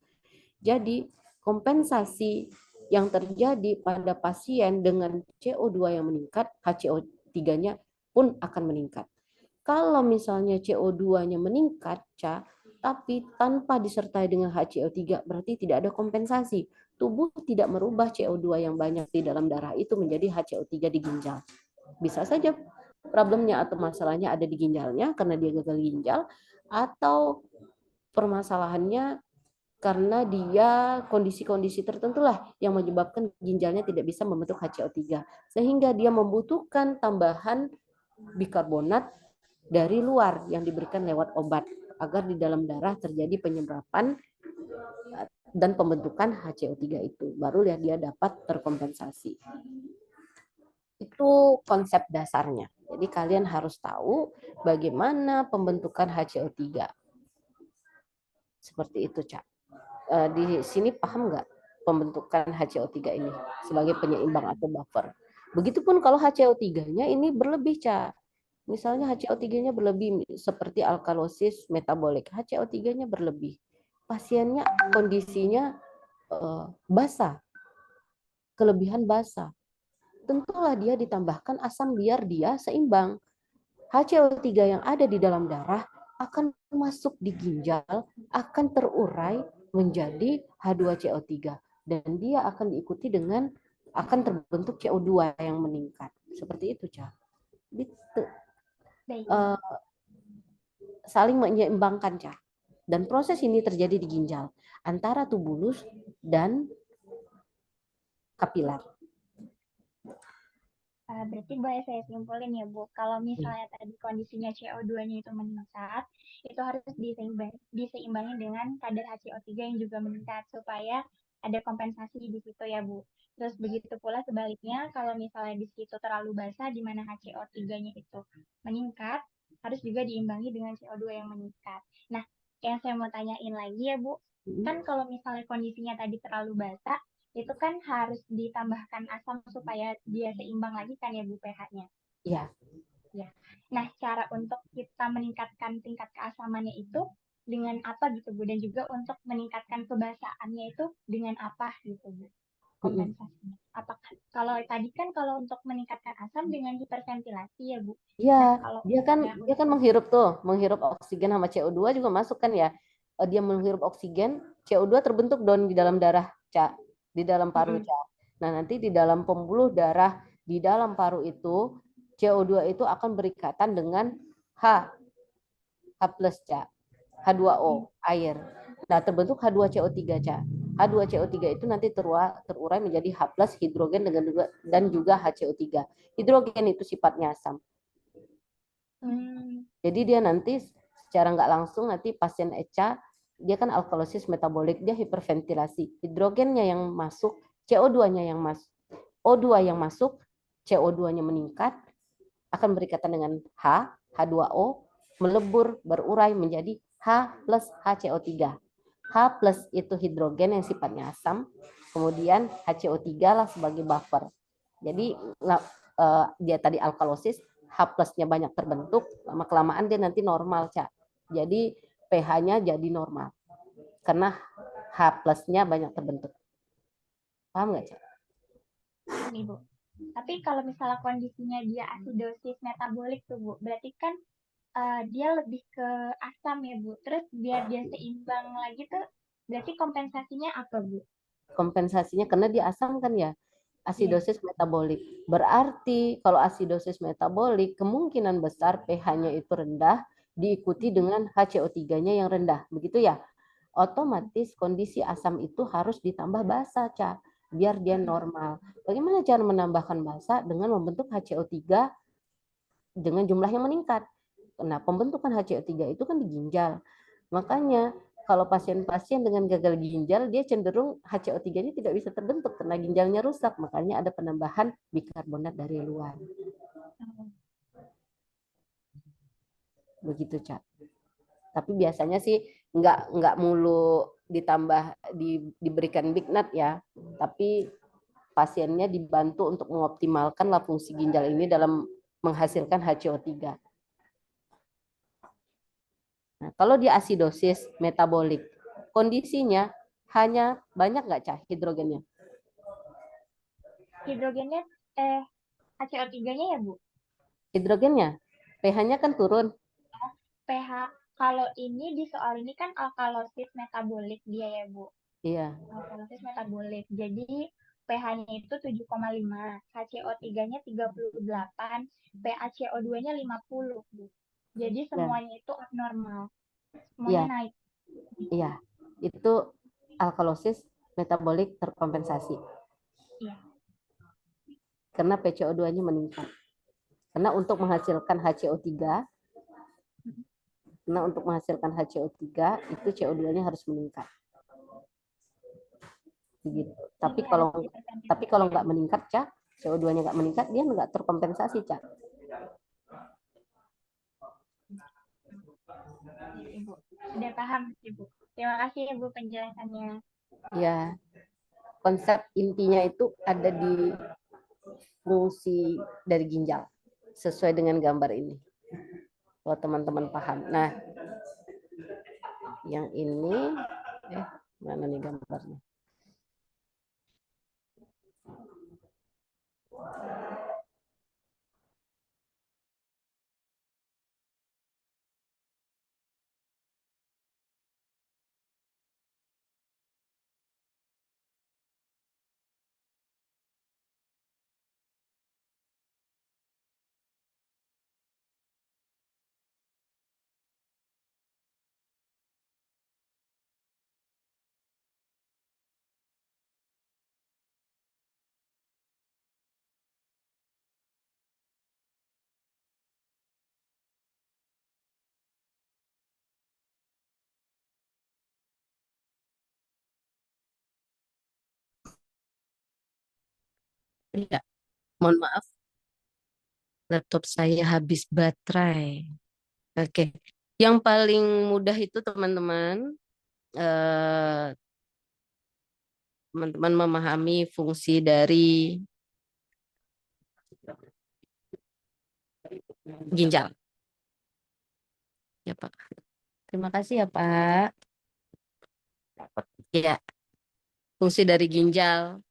Jadi, kompensasi yang terjadi pada pasien dengan CO2 yang meningkat, HCO3-nya pun akan meningkat. Kalau misalnya CO2-nya meningkat, tapi tanpa disertai dengan HCO3, berarti tidak ada kompensasi. Tubuh tidak merubah CO2 yang banyak di dalam darah itu menjadi HCO3 di ginjal. Bisa saja problemnya atau masalahnya ada di ginjalnya karena dia gagal ginjal, atau permasalahannya karena dia kondisi-kondisi tertentu lah yang menyebabkan ginjalnya tidak bisa membentuk HCO3 sehingga dia membutuhkan tambahan bikarbonat dari luar yang diberikan lewat obat agar di dalam darah terjadi penyerapan dan pembentukan HCO3 itu, baru dia dapat terkompensasi. Itu konsep dasarnya. Jadi kalian harus tahu bagaimana pembentukan HCO3. Seperti itu, Cak. Di sini paham nggak pembentukan HCO3 ini sebagai penyeimbang atau buffer? Begitupun kalau HCO3-nya ini berlebih, Cak. Misalnya HCO3-nya berlebih seperti alkalosis metabolik, HCO3-nya berlebih. Pasiennya kondisinya basa, kelebihan basa. Tentulah dia ditambahkan asam biar dia seimbang. HCO3 yang ada di dalam darah akan masuk di ginjal, akan terurai menjadi H2CO3 dan dia akan diikuti dengan akan terbentuk CO2 yang meningkat. Seperti itu, Cak. Saling menyeimbangkan, Cak. Dan proses ini terjadi di ginjal antara tubulus dan kapiler. Berarti boleh saya simpulin ya, Bu. Kalau misalnya tadi kondisinya CO2-nya itu meningkat, itu harus diseimbangi dengan kadar HCO3 yang juga meningkat supaya ada kompensasi di situ ya, Bu. Terus begitu pula sebaliknya, kalau misalnya di situ terlalu basah, di mana HCO3-nya itu meningkat, harus juga diimbangi dengan CO2 yang meningkat. Nah, yang saya mau tanyain lagi ya, Bu, kan kalau misalnya kondisinya tadi terlalu basah, itu kan harus ditambahkan asam supaya dia seimbang lagi kan ya Bu pH-nya. Iya. Ya. Nah, cara untuk kita meningkatkan tingkat keasamannya itu dengan apa gitu Bu? Dan juga untuk meningkatkan kebasaannya itu dengan apa gitu Bu? Kompensasinya. Apakah kalau tadi kan kalau untuk meningkatkan asam dengan hiperventilasi ya Bu? Iya, Nah, dia kan menghirup oksigen sama CO2 juga masuk kan ya. Dia menghirup oksigen, CO2 terbentuk dong di dalam darah, Cak, di dalam paru, Cak. Nah, nanti di dalam pembuluh darah di dalam paru itu CO2 itu akan berikatan dengan H plus, Cak. H2O, air. Nah, terbentuk H2CO3, Cak. H2CO3 itu nanti terurai menjadi H plus hidrogen dan juga HCO3. Hidrogen itu sifatnya asam. Jadi dia nanti secara nggak langsung nanti pasien ECA dia kan alkalosis metabolik, dia hiperventilasi. Hidrogennya yang masuk, CO2-nya yang masuk, O2 yang masuk, CO2-nya meningkat, akan berikatan dengan H2O, melebur, berurai menjadi H plus HCO3. H plus itu hidrogen yang sifatnya asam, kemudian HCO3 lah sebagai buffer. Jadi dia tadi alkalosis, H plusnya banyak terbentuk, lama-kelamaan dia nanti normal, Cak. Jadi pH-nya jadi normal. karena H plusnya banyak terbentuk. Paham nggak, Cak? Nih, Bu. Tapi kalau misalnya kondisinya dia asidosis metabolik tuh, Bu, berarti kan dia lebih ke asam ya, Bu. Terus biar dia seimbang lagi tuh, berarti kompensasinya apa, Bu? Kompensasinya karena dia asam kan ya, asidosis metabolik. Berarti kalau asidosis metabolik kemungkinan besar pH-nya itu rendah diikuti dengan HCO3-nya yang rendah, begitu ya. Otomatis kondisi asam itu harus ditambah basa, Ca, biar dia normal. Bagaimana cara menambahkan basa? Dengan membentuk HCO3 dengan jumlah yang meningkat. Nah, pembentukan HCO3 itu kan di ginjal. Makanya kalau pasien-pasien dengan gagal ginjal, dia cenderung HCO3-nya tidak bisa terbentuk karena ginjalnya rusak. Makanya ada penambahan bikarbonat dari luar. Begitu, Cak. Tapi biasanya sih nggak mulu ditambah diberikan Big Nut ya. Tapi pasiennya dibantu untuk mengoptimalkan fungsi ginjal ini dalam menghasilkan HCO3. Nah, kalau di asidosis metabolik, kondisinya hanya banyak nggak, Cah, hidrogennya? Hidrogennya, HCO3-nya ya, Bu? Hidrogennya, pH-nya kan turun. pH, kalau ini di soal ini kan alkalosis metabolik dia ya, Bu. Iya. Alkalosis metabolik. Jadi pH-nya itu 7,5, HCO3-nya 38, PaCO2-nya 50, Bu. Jadi semuanya itu abnormal. Semuanya naik. Iya, itu alkalosis metabolik terkompensasi. Iya. Karena PCO2-nya meningkat. Karena untuk menghasilkan HCO3, itu CO2-nya harus meningkat. Begitu. Tapi kalau nggak meningkat, Cak, CO2-nya nggak meningkat, dia nggak terkompensasi, Cak. Ibu. Sudah paham, Ibu. Terima kasih, Ibu, penjelasannya. Ya, konsep intinya itu ada di fungsi dari ginjal, sesuai dengan gambar ini. Kalau teman-teman paham. Nah, yang ini, mana nih gambarnya? Ya, mohon maaf, laptop saya habis baterai. Oke, yang paling mudah itu teman-teman memahami fungsi dari ginjal. Ya, Pak. Terima kasih ya, Pak. Ya, fungsi dari ginjal.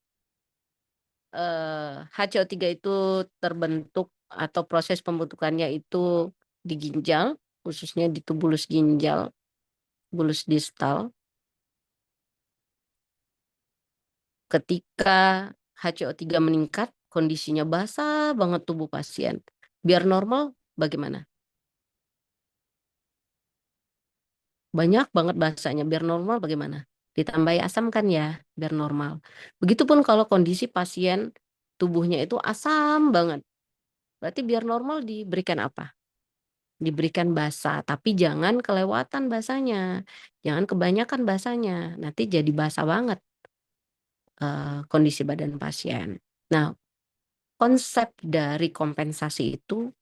HCO3 itu terbentuk atau proses pembentukannya itu di ginjal, khususnya di tubulus ginjal, bulus distal. Ketika HCO3 meningkat, kondisinya basah banget tubuh pasien. Biar normal, bagaimana? Banyak banget basahnya, biar normal bagaimana? Ditambahi asam kan ya, biar normal. Begitupun kalau kondisi pasien tubuhnya itu asam banget. Berarti biar normal diberikan apa? Diberikan basa, tapi jangan kelewatan basanya. Jangan kebanyakan basanya, nanti jadi basah banget kondisi badan pasien. Nah, konsep dari kompensasi itu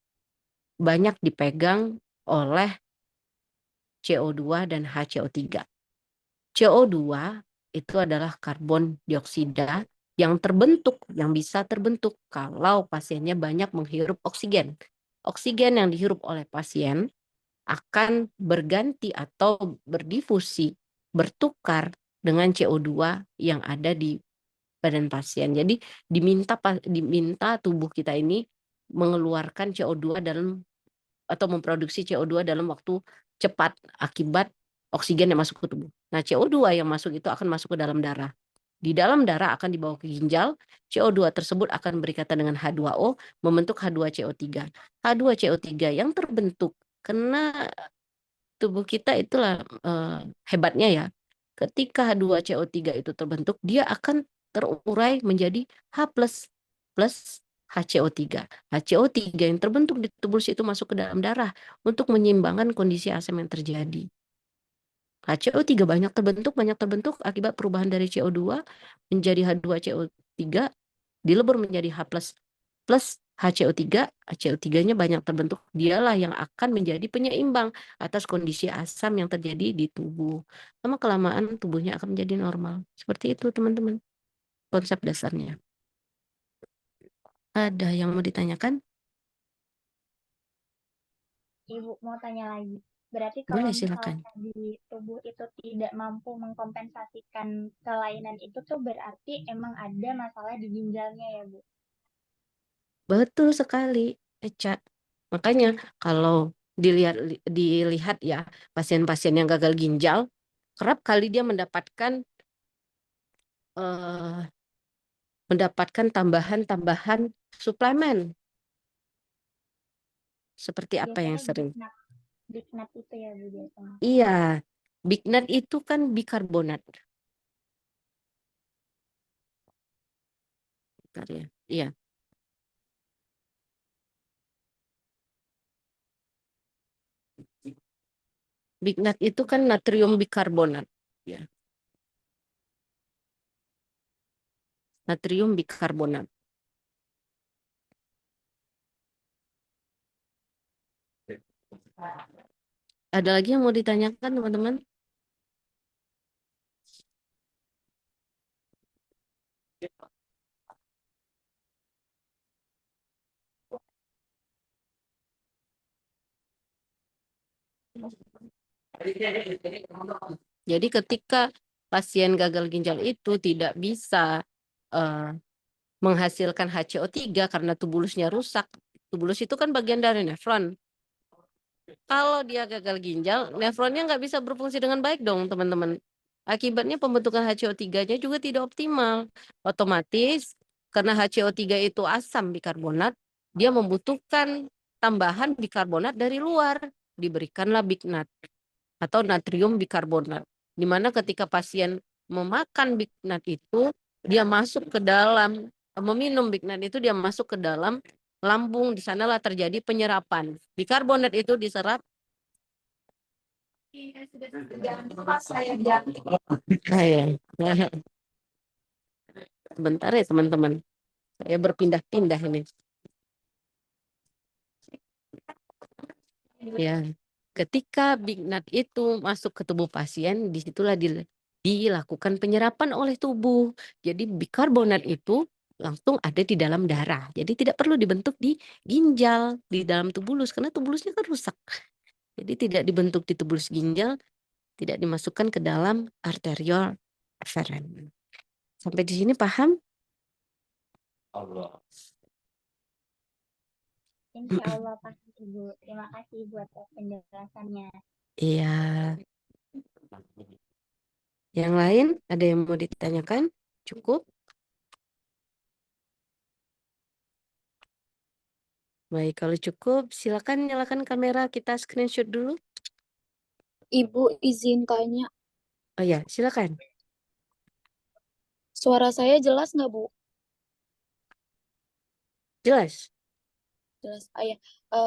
banyak dipegang oleh CO2 dan HCO3. CO2 itu adalah karbon dioksida yang bisa terbentuk kalau pasiennya banyak menghirup oksigen. Oksigen yang dihirup oleh pasien akan berganti atau berdifusi bertukar dengan CO2 yang ada di badan pasien. Jadi diminta tubuh kita ini mengeluarkan CO2 atau memproduksi CO2 dalam waktu cepat akibat oksigen yang masuk ke tubuh. Nah, CO2 yang masuk itu akan masuk ke dalam darah. Di dalam darah akan dibawa ke ginjal, CO2 tersebut akan berikatan dengan H2O, membentuk H2CO3. H2CO3 yang terbentuk karena tubuh kita itulah hebatnya ya. Ketika H2CO3 itu terbentuk, dia akan terurai menjadi H plus HCO3. HCO3 yang terbentuk di tubuh itu masuk ke dalam darah untuk menyeimbangkan kondisi asam yang terjadi. HCO3 banyak terbentuk akibat perubahan dari CO2 menjadi H2CO3, dilebur menjadi H plus HCO3. HCO3-nya banyak terbentuk, dialah yang akan menjadi penyeimbang atas kondisi asam yang terjadi di tubuh. Lama-kelamaan tubuhnya akan menjadi normal. Seperti itu teman-teman, konsep dasarnya. Ada yang mau ditanyakan? Ibu mau tanya lagi. Berarti Boleh, kalau silakan. misalnya di tubuh itu tidak mampu mengkompensasikan kelainan itu tuh berarti emang ada masalah di ginjalnya ya, Bu? Betul sekali, Eca. Makanya kalau dilihat ya, pasien-pasien yang gagal ginjal, kerap kali dia mendapatkan tambahan-tambahan suplemen. Seperti apa yang sering? Big Nut itu ya, Bu, biasanya. Iya, Big Nut itu kan bikarbonat. Bentar ya. Iya. Big Nut itu kan natrium bikarbonat. Ya. Natrium bikarbonat. Ada lagi yang mau ditanyakan, teman-teman? Jadi ketika pasien gagal ginjal itu tidak bisa menghasilkan HCO3 karena tubulusnya rusak. Tubulus itu kan bagian dari nefron. Kalau dia gagal ginjal, nefronnya nggak bisa berfungsi dengan baik dong, teman-teman. Akibatnya pembentukan HCO3-nya juga tidak optimal. Otomatis, karena HCO3 itu asam bikarbonat, dia membutuhkan tambahan bikarbonat dari luar. Diberikanlah Big Nut atau natrium bikarbonat. Di mana ketika pasien memakan Big Nut itu, dia masuk ke dalam, meminum Big Nut itu dia masuk ke dalam lambung, di sanalah terjadi penyerapan. Bikarbonat itu diserap. Sebentar ya teman-teman, saya berpindah-pindah ini. Ya, ketika Big Nut itu masuk ke tubuh pasien, disitulah dilakukan penyerapan oleh tubuh. Jadi bikarbonat itu langsung ada di dalam darah. Jadi tidak perlu dibentuk di ginjal, di dalam tubulus, karena tubulusnya kan rusak. Jadi tidak dibentuk di tubulus ginjal, tidak dimasukkan ke dalam arteriol aferen. Sampai di sini paham? Allah. Insya Allah pasti, Ibu. Terima kasih buat penjelasannya. Iya. Yang lain ada yang mau ditanyakan? Cukup? Baik, kalau cukup silakan nyalakan kamera, kita screenshot dulu. Ibu izin tanya, Oh ya, silakan. suara saya jelas nggak, Bu? Jelas. Jelas. Ya.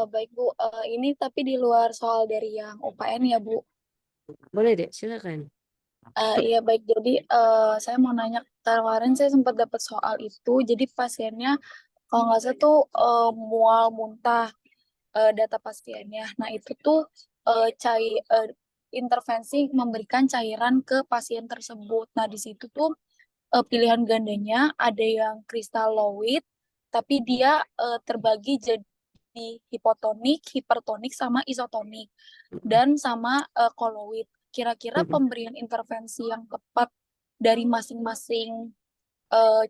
Baik, Bu. Ini tapi di luar soal dari yang UPN ya, Bu. Boleh deh, silakan. Iya, baik. Jadi saya mau nanya, kemarin saya sempat dapat soal itu. Jadi pasiennya kalau nggak salah tuh mual muntah, data pasiennya. Nah, itu tuh intervensi memberikan cairan ke pasien tersebut. Nah, di situ tuh pilihan gandanya ada yang kristaloid, tapi dia terbagi jadi hipotonik, hipertonik, sama isotonik, dan sama koloid. kira-kira Mm-mm. pemberian intervensi yang tepat dari masing-masing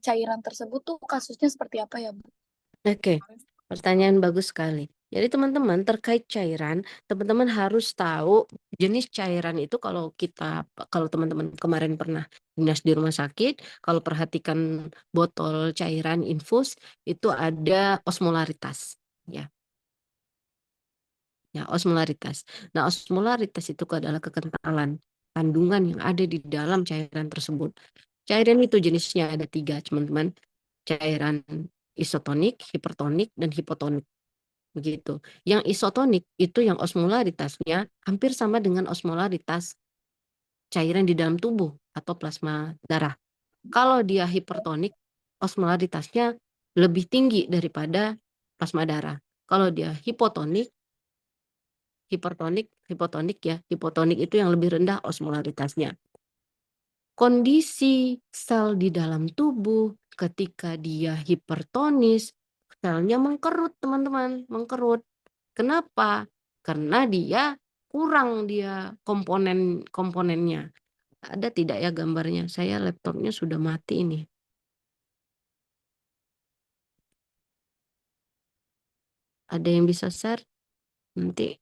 cairan tersebut tuh kasusnya seperti apa ya, Bu? Oke, pertanyaan bagus sekali. Jadi teman-teman terkait cairan, teman-teman harus tahu jenis cairan itu kalau teman-teman kemarin pernah dinas di rumah sakit, kalau perhatikan botol cairan infus itu ada osmolaritas, ya. Ya, osmolaritas. Nah, osmolaritas itu adalah kekentalan kandungan yang ada di dalam cairan tersebut. Cairan itu jenisnya ada 3, teman-teman. Cairan isotonik, hipertonik, dan hipotonik. Begitu. Yang isotonik itu yang osmolaritasnya hampir sama dengan osmolaritas cairan di dalam tubuh atau plasma darah. Kalau dia hipertonik, osmolaritasnya lebih tinggi daripada plasma darah. Kalau dia hipotonik itu yang lebih rendah osmolaritasnya. Kondisi sel di dalam tubuh ketika dia hipertonis, selnya mengkerut, teman-teman, mengkerut. Kenapa? Karena dia kurang komponennya. Ada tidak ya gambarnya? Saya laptopnya sudah mati ini. Ada yang bisa share? Nanti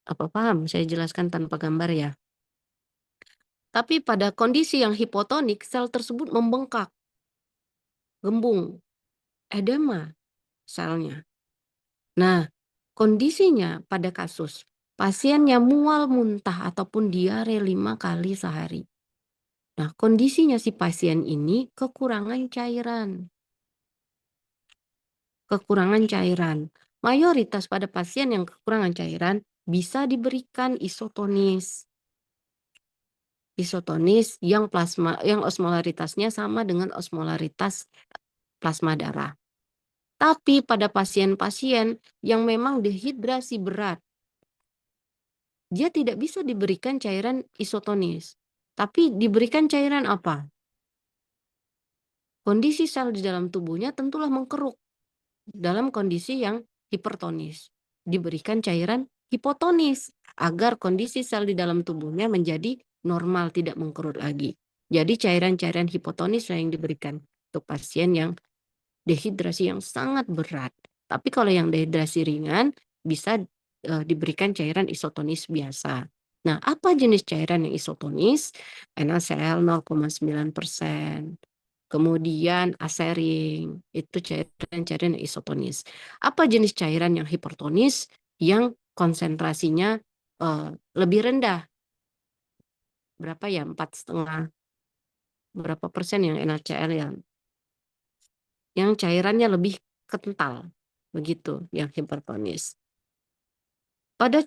apa paham? Saya jelaskan tanpa gambar ya. Tapi pada kondisi yang hipotonik, sel tersebut membengkak, gembung, edema selnya. Nah, kondisinya pada kasus pasiennya mual muntah ataupun diare 5 kali sehari. Nah, kondisinya si pasien ini kekurangan cairan. Kekurangan cairan. Mayoritas pada pasien yang kekurangan cairan bisa diberikan isotonis. Isotonis yang osmolaritasnya sama dengan osmolaritas plasma darah. Tapi pada pasien-pasien yang memang dehidrasi berat, dia tidak bisa diberikan cairan isotonis. Tapi diberikan cairan apa? Kondisi sel di dalam tubuhnya tentulah mengkeruk dalam kondisi yang hipertonis. Diberikan cairan hipotonis agar kondisi sel di dalam tubuhnya menjadi normal, tidak mengkerut lagi. Jadi cairan-cairan hipotonis yang diberikan untuk pasien yang dehidrasi yang sangat berat. Tapi kalau yang dehidrasi ringan bisa diberikan cairan isotonis biasa. Nah, apa jenis cairan yang isotonis? NaCl 0,9%. Kemudian asering, itu cairan-cairan yang isotonis. Apa jenis cairan yang hipertonis? Yang konsentrasinya lebih rendah. Berapa ya? 4,5. Berapa persen yang NaCl yang cairannya lebih kental. Begitu yang hipertonis. Pada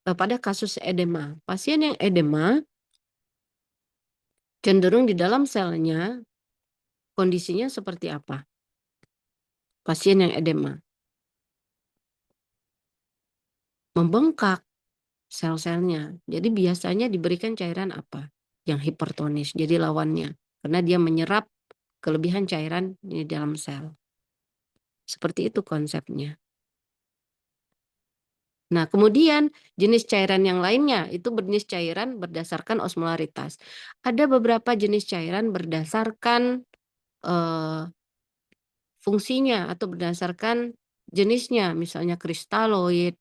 pada kasus edema, pasien yang edema cenderung di dalam selnya kondisinya seperti apa? Pasien yang edema membengkak sel-selnya. Jadi biasanya diberikan cairan apa? Yang hipertonis, jadi lawannya. Karena dia menyerap kelebihan cairan di dalam sel. Seperti itu konsepnya. Nah, kemudian jenis cairan yang lainnya itu jenis cairan berdasarkan osmolaritas. Ada beberapa jenis cairan berdasarkan fungsinya atau berdasarkan jenisnya, misalnya kristaloid,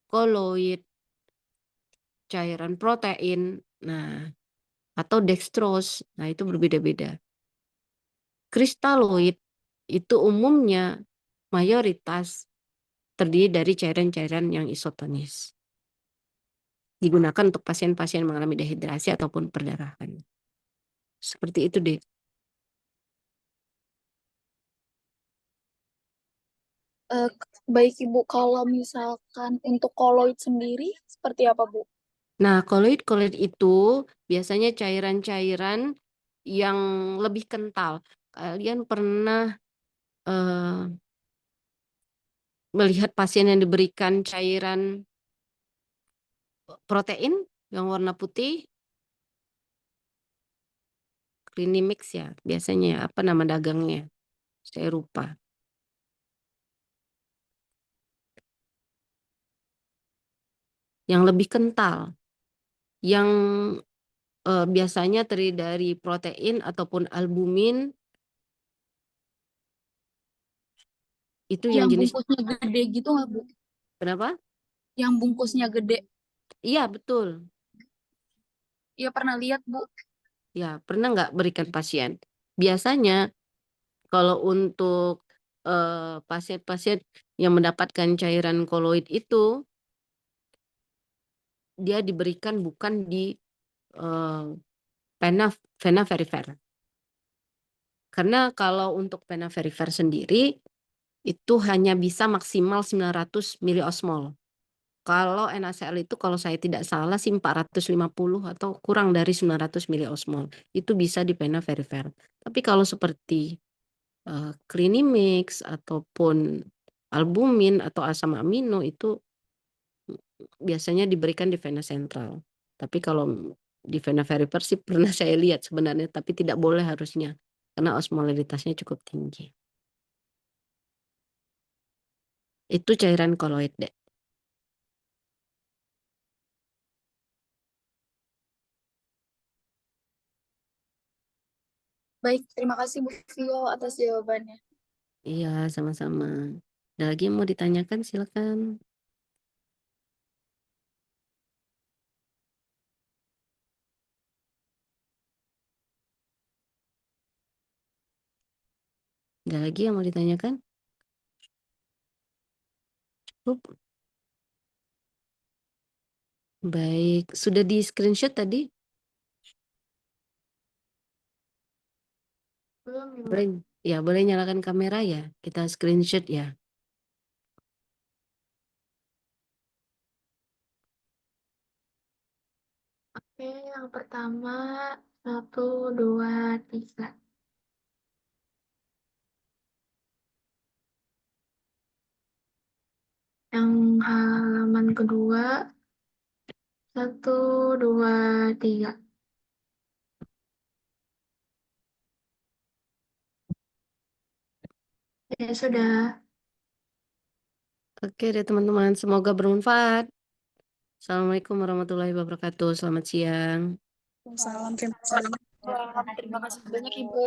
koloid, cairan protein, nah atau dextrose. Nah, itu berbeda-beda. Kristaloid itu umumnya mayoritas terdiri dari cairan-cairan yang isotonis. Digunakan untuk pasien-pasien mengalami dehidrasi ataupun perdarahan. Seperti itu deh. Baik Ibu, kalau misalkan untuk koloid sendiri seperti apa Bu? Nah, koloid itu biasanya cairan-cairan yang lebih kental. Kalian pernah melihat pasien yang diberikan cairan protein yang warna putih? Clinimix ya, biasanya apa nama dagangnya? Saya lupa. yang lebih kental, yang biasanya terdiri dari protein ataupun albumin, itu yang Yang jenis bungkusnya gede gitu nggak, Bu? kenapa? Yang bungkusnya gede. Iya betul. Iya pernah lihat, Bu. Ya, pernah nggak berikan pasien? Biasanya kalau untuk pasien-pasien yang mendapatkan cairan koloid itu, dia diberikan bukan di eh, vena perifer. Karena kalau untuk vena perifer sendiri, itu hanya bisa maksimal 900 miliosmol. Kalau NaCl itu kalau saya tidak salah sih 450 atau kurang dari 900 miliosmol. Itu bisa di vena perifer. Tapi kalau seperti Clinimix ataupun albumin atau asam amino itu biasanya diberikan di vena sentral. Tapi kalau di vena perifer sih pernah saya lihat sebenarnya, tapi tidak boleh harusnya karena osmolaritasnya cukup tinggi. Itu cairan koloid, Dek. Baik, terima kasih Bu Vio atas jawabannya. Iya, sama-sama. Ada lagi yang mau ditanyakan, silakan. Ada lagi yang mau ditanyakan? Cukup. Baik, sudah di screenshot tadi? Belum, Ibu. Boleh, ya boleh nyalakan kamera ya. Kita screenshot ya. Oke, yang pertama 1, 2, 3. Yang halaman kedua 1, 2, 3. Ya sudah. Oke deh teman-teman, semoga bermanfaat. Assalamualaikum warahmatullahi wabarakatuh. Selamat siang. Salam, terima kasih. Terima kasih banyak Ibu.